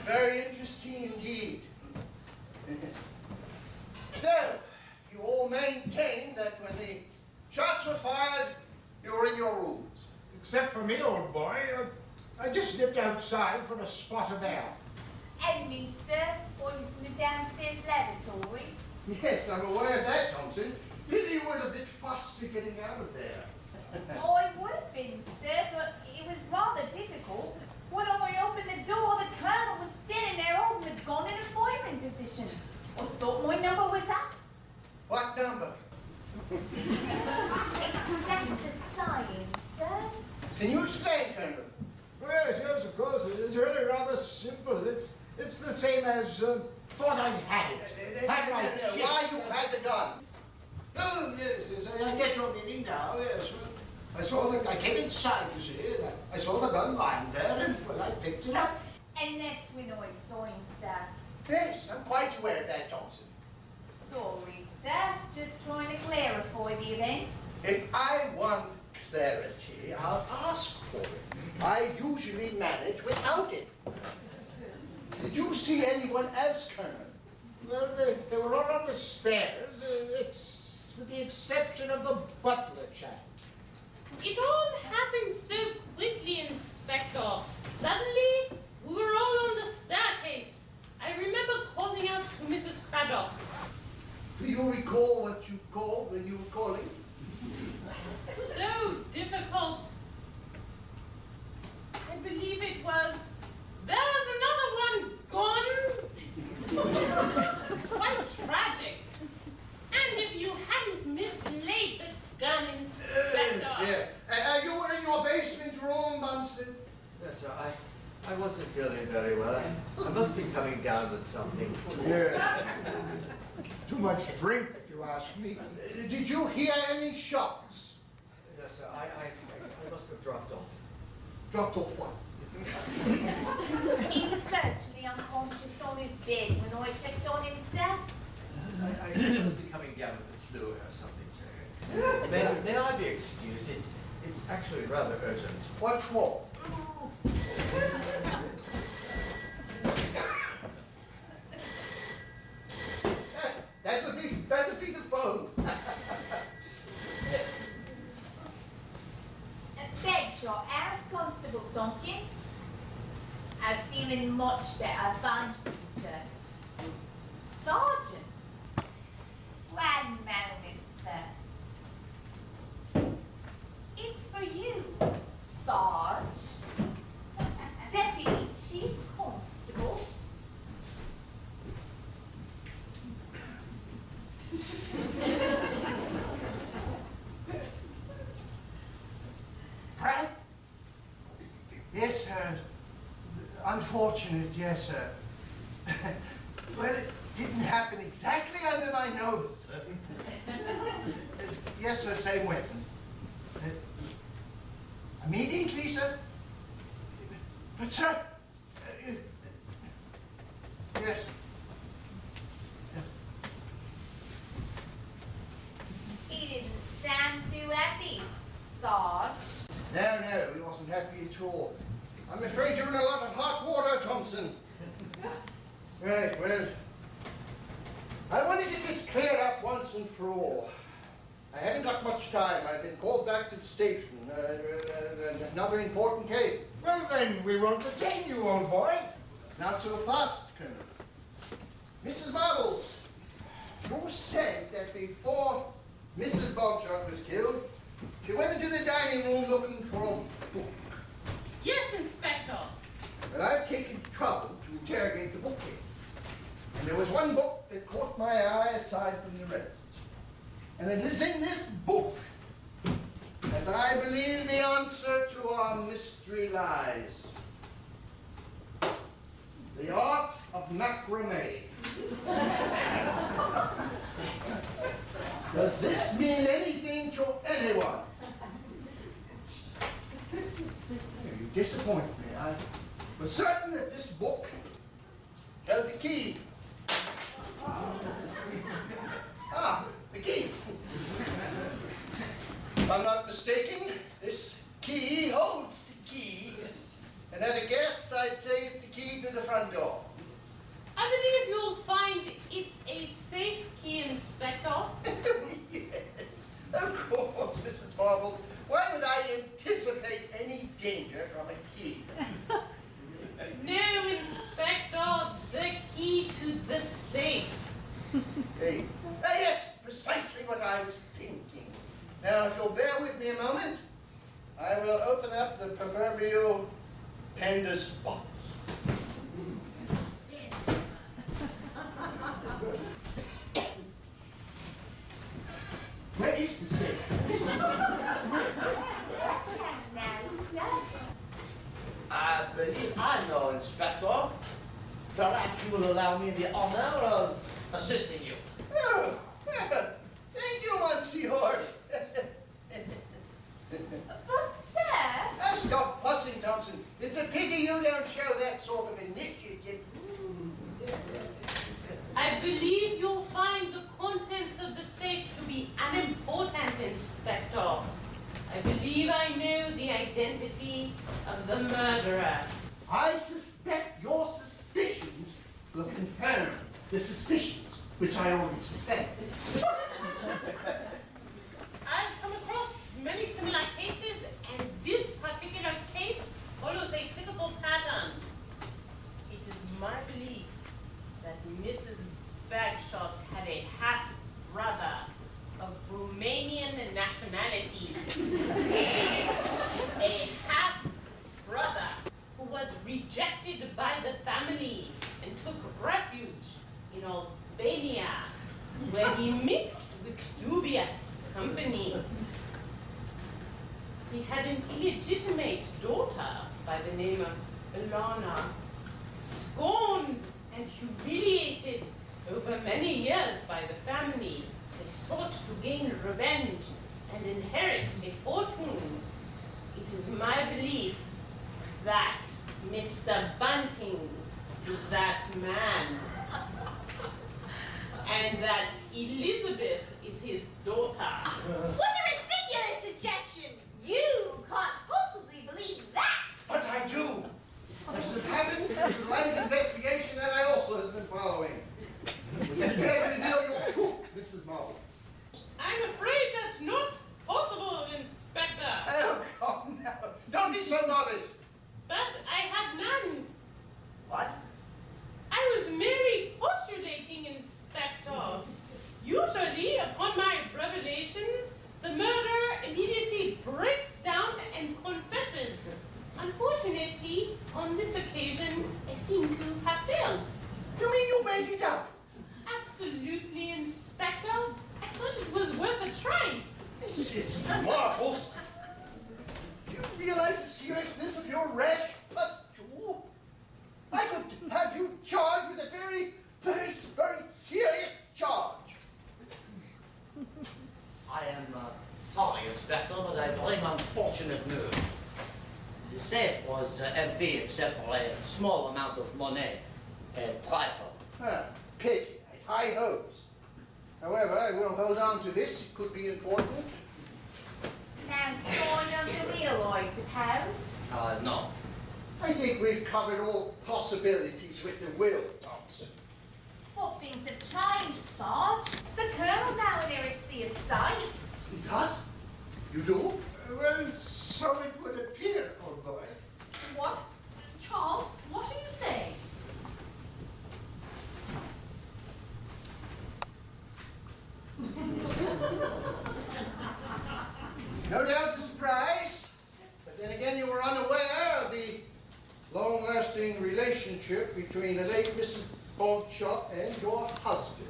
Very interesting indeed. So, you all maintain that when the shots were fired, you were in your rooms? Except for me, old boy. I just nipped outside for a spot of air. And me, sir, I was in the downstairs lavatory. Yes, I'm aware of that, Thompson. Maybe you were a bit faster getting out of there. I would have been, sir, but it was rather difficult. When I opened the door, the colonel was standing there holding the gun in a firing position. I thought my number was up. What number? It's just a sign, sir. Can you explain, Colonel? Yes, of course. It's really rather simple. It's the same as thought I had it. Had my chip. Why you had the gun? Oh, yes, I get your meaning now, yes. Well, I came inside, you see, and I saw the gun lying there, and, well, I picked it up. And that's when I saw him, sir. Yes, I'm quite aware of that, Thompson. Sorry, sir. Just trying to clarify the events. If I want clarity, I'll ask for it. I usually manage without it. Did you see anyone else, Colonel? Well, they were all on the stairs, with the exception of the butler chap. It all happened so quickly, Inspector. Suddenly, we were all on the staircase. I remember calling out to Mrs. Craddock. Do you recall what you called when you were calling? So difficult. I believe it was, "There's another one gone." Quite tragic. And if you hadn't mislaid the gun, Inspector. Yeah. You were in your basement room, Bunsen? Yes, sir. I wasn't feeling very well. I must be coming down with something. Yes. Too much drink, if you ask me. Did you hear any shots? Yes, sir. I must have dropped off. Dropped off what? He was virtually unconscious on his bed when I checked on him, sir. I must be coming down with the flu or something, sir. May I be excused? It's actually rather urgent. What for? That's a piece of phone. Bedshot, ask Constable Tompkins. I'm feeling much better, thank you, sir. Sergeant? One moment, sir. It's for you, Sarge. Deputy Chief Constable. Pratt? Yes, sir. Unfortunate, yes, sir. Well, it didn't happen exactly under my nose. Yes, sir, same weapon. Immediately, sir? But, sir, yes. He didn't sound too happy, Sarge. No, he wasn't happy at all. I'm afraid you're in a lot of hot water, Thompson. Right, well, I want to get this cleared up once and for all. I haven't got much time. I've been called back to the station. Another important case. Well, then, we won't detain you, old boy. Not so fast, Colonel. Mrs. Bubbles, you said that before Mrs. Bogshot was killed, she went into the dining room looking for a book. Yes, Inspector. Well, I've taken trouble to interrogate the bookcase. And there was one book that caught my eye aside from the rest. And it is in this book that I believe the answer to our mystery lies. The art of macrame. Does this mean anything to anyone? You disappoint me. I was certain that this book held the key. The key. If I'm not mistaken, this key holds the key. And at a guess, I'd say it's the key to the front door. marbles. Why would I anticipate any danger from a key? No, Inspector, the key to the safe. Hey. Yes, precisely what I was thinking. Now, if you'll bear with me a moment, I will open up the proverbial panda's box. Where is the safe? I believe I know, Inspector. Perhaps you will allow me the honor of assisting you. Oh, thank you, Monsieur. But, sir, Now stop fussing, Thompson. It's a pity you don't show that sort of initiative. I believe you'll find the contents of the safe to be unimportant, Inspector. I believe I know the identity of the murderer. I suspect your suspicions will confirm the suspicions which I already suspected. I've come across many similar cases, and this particular case follows a typical pattern. It is my belief that Mrs. Bagshot had a half-brother of Romanian nationality. A half-brother who was rejected by the family and took refuge in Albania, where he mixed with dubious company. He had an illegitimate daughter by the name of Ilana, scorned and humiliated over many years by the family. They sought to gain revenge and inherit a fortune. It is my belief that Mr. Bunting is that man, and that Elizabeth is his daughter. what a ridiculous suggestion! You can't possibly believe that! But I do. This has happened through the line of investigation that I also have been following. Get ready to deal your proof, Mrs. Marvel. I'm afraid that's not possible, Inspector. Oh, come now. Don't be so modest. But I had none. What? I was merely postulating, Inspector. Usually, upon my revelations, the murderer immediately breaks down and confesses. Unfortunately, on this occasion, I seem to have failed. You mean you made it up? Absolutely, Inspector. I thought it was worth a try. It's marvelous. Do you realize the seriousness of your rash pustule? I could have you charged with a very, very, very serious charge. I am sorry, Inspector, but I bring unfortunate news. The safe was empty except for a small amount of money, a trifle. Pity. I had high hopes. However, I will hold on to this. It could be important. Now sworn under wheel, I suppose. No. I think we've covered all possibilities with the will, Thompson. What things have changed, Sarge? The Colonel now inherits the estate. He does? You do? Well, so it would appear, old boy. What? Charles, what are you saying? No doubt a surprise. But then again, you were unaware of the long-lasting relationship between the late Mrs. Bogshot and your husband.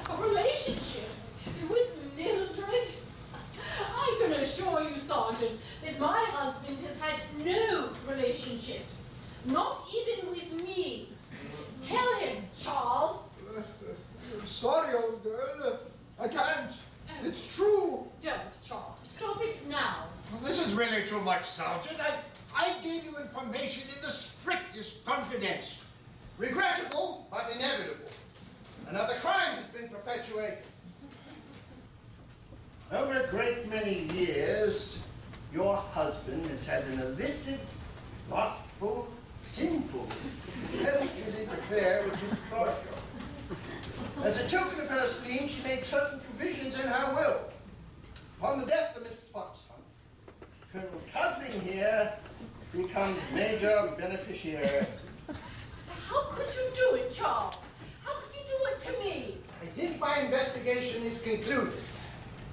A relationship with Mildred? I can assure you, Sergeant, that my husband has had no relationships. Not even with me. Tell him, Charles. I'm sorry, old girl. I can't. It's true. Don't, Charles. Stop it now. Well, this is really too much, Sergeant. I gave you information in the strictest confidence. Regrettable, but inevitable. Another crime has been perpetuated. Over a great many years, your husband has had an illicit, lustful, sinful, allegedly affair with Miss Bogshot. As a token of her esteem, she made certain provisions in her will. Upon the death of Mrs. Bogshot, becomes major beneficiary. How could you do it, Charles? How could you do it to me? I think my investigation is concluded.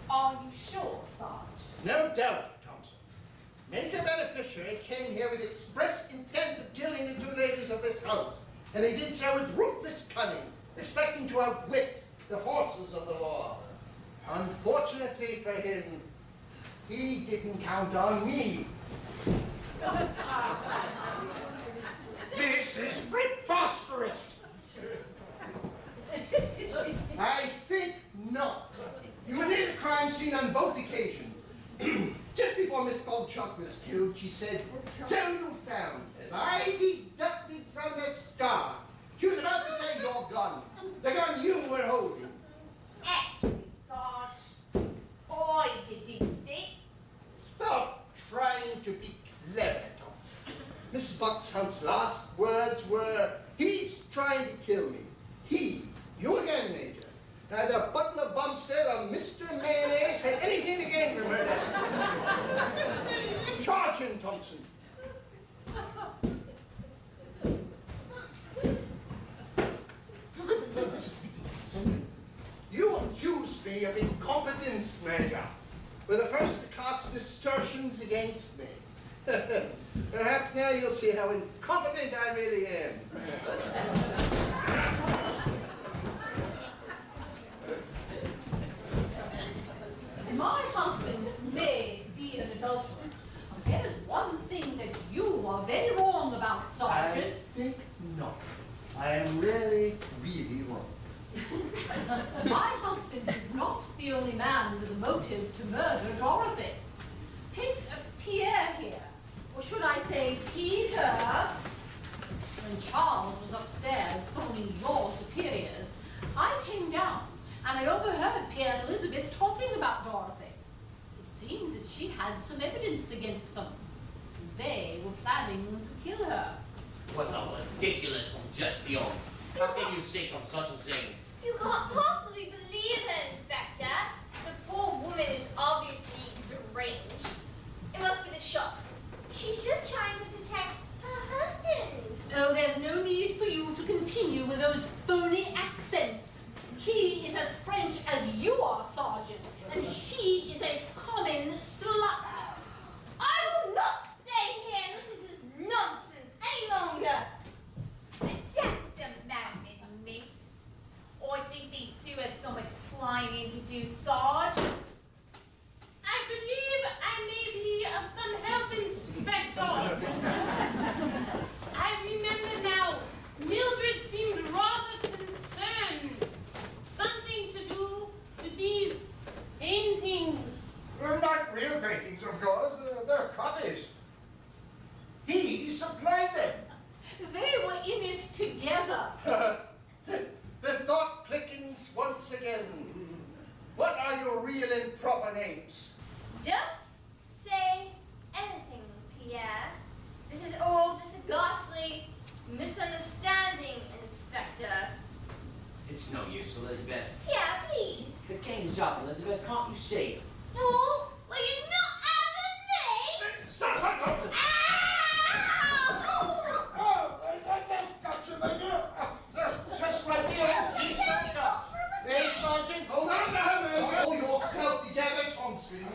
Are you sure, Sarge? No doubt, Thompson. Major beneficiary came here with express intent of killing the two ladies of this house, and he did so with ruthless cunning, expecting to outwit the forces of the law. Unfortunately for him, he didn't count on me. This is preposterous. I think not. You were near the crime scene on both occasions. Just before Miss Goldchuck was killed, she said, "So you found, as I deducted from the start." She was about to say your gun, the gun you were holding. Actually, Sarge, I deduced it. Stop trying to be clever, Thompson. Mrs. Buckshunt's last words were, "He's trying to kill me." He, you again, Major. Neither Butler Bumstead or Mr. Mayonnaise had anything to gain from her death. Charge him, Thompson. You accused me of incompetence, Major. Were the first to cast distortions against me. Perhaps now you'll see how incompetent I really am. My husband may be an adulterant. But there is one thing that you are very wrong about, Sergeant. I think not. I am really wrong. My husband is not the only man with a motive to murder Dorothy. Take Pierre here, or should I say Peter. When Charles was upstairs phoning your superiors, I came down and I overheard Pierre and Elizabeth talking about Dorothy. It seemed that she had some evidence against them. They were planning to kill her. What a ridiculous suggestion. How can you think of such a thing? You can't possibly believe her, Inspector. The poor woman is obviously deranged. It must be the shock. She's just trying to protect her husband. Oh, there's no need for you to continue with those phony accents. He is as French as you are, Sergeant, and she is a common slut. I will not stay here and listen to this nonsense any longer. Just a moment, miss. I think these two have some explaining to do, Sarge. I believe I may be of some help, Inspector. I remember now, Mildred seemed rather concerned. Something to do with these paintings. They're not real paintings, of course. They're copies. He supplied them. They were in it together. The thought quickens once again. What are your real and proper names? Don't say anything, Pierre. This is all just a ghastly misunderstanding, Inspector. It's no use, Elizabeth. Yeah, please. The game's up, Elizabeth. Can't you see? Fool! Will you not have me? Stop her, Thompson! Oh, I got you, Major. Just like the old Inspector. Hey, Sergeant. Hold on to her, Major! Pull yourself together, Thompson.